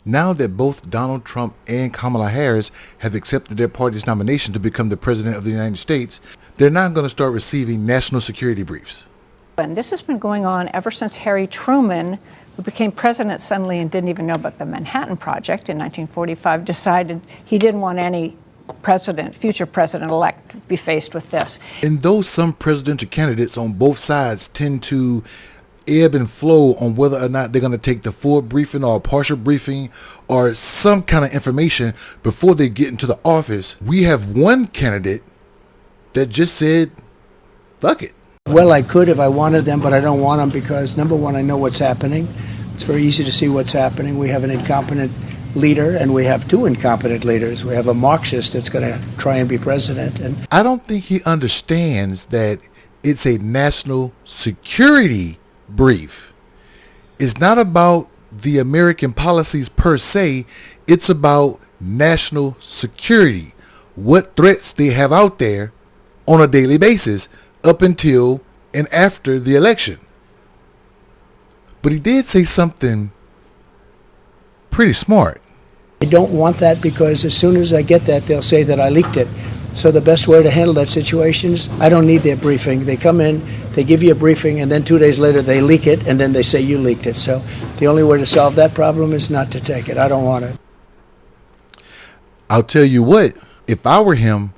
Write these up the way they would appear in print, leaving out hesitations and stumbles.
Now that both Donald Trump and Kamala Harris have accepted their party's nomination to become the President of the United States, they're now going to start receiving national security briefs. And this has been going on ever since Harry Truman, who became president suddenly and didn't even know about the Manhattan Project in 1945, decided he didn't want any future president-elect to be faced with this. And though some presidential candidates on both sides tend to ebb and flow on whether or not they're going to take the full briefing or a partial briefing or some kind of information before they get into the office, we have one candidate that just said, fuck it. Well, I could if I wanted them, but I don't want them because, number one, I know what's happening. It's very easy to see what's happening. We have an incompetent leader, and we have two incompetent leaders. We have a Marxist that's going to try and be president. And I don't think he understands that it's a national security brief. It's not about the American policies per se. It's about national security, what threats they have out there on a daily basis up until and after the election. But he did say something pretty smart. I don't want that because as soon as I get that, they'll say that I leaked it. So the best way to handle that situation is I don't need their briefing. They come in, they give you a briefing, and then 2 days later they leak it, and then they say you leaked it. So the only way to solve that problem is not to take it. I don't want it. I'll tell you what, if I were him,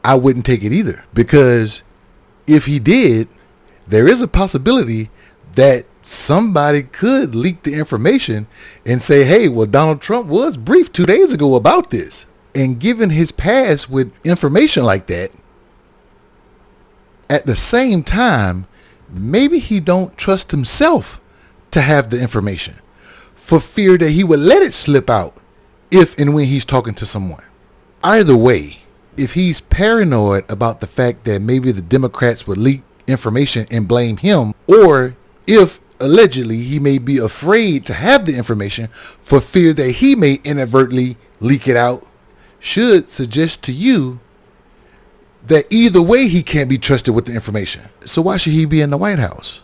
I wouldn't take it either. Because if he did, there is a possibility that somebody could leak the information and say, hey, well, Donald Trump was briefed 2 days ago about this. And given his past with information like that, at the same time, maybe he don't trust himself to have the information for fear that he would let it slip out if and when he's talking to someone. Either way, if he's paranoid about the fact that maybe the Democrats would leak information and blame him, or if allegedly he may be afraid to have the information for fear that he may inadvertently leak it out, should suggest to you that either way he can't be trusted with the information. So why should he be in the White House?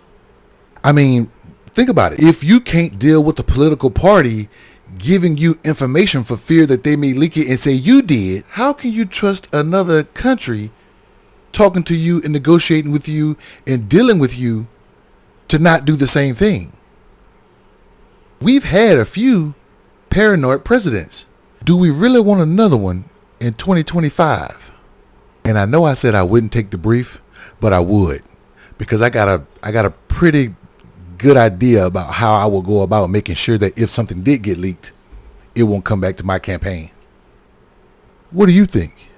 I mean, think about it. If you can't deal with a political party giving you information for fear that they may leak it and say you did, how can you trust another country talking to you and negotiating with you and dealing with you to not do the same thing? We've had a few paranoid presidents. Do we really want another one in 2025? And I know I said I wouldn't take the brief, but I would, because I got a pretty good idea about how I will go about making sure that if something did get leaked, it won't come back to my campaign. What do you think?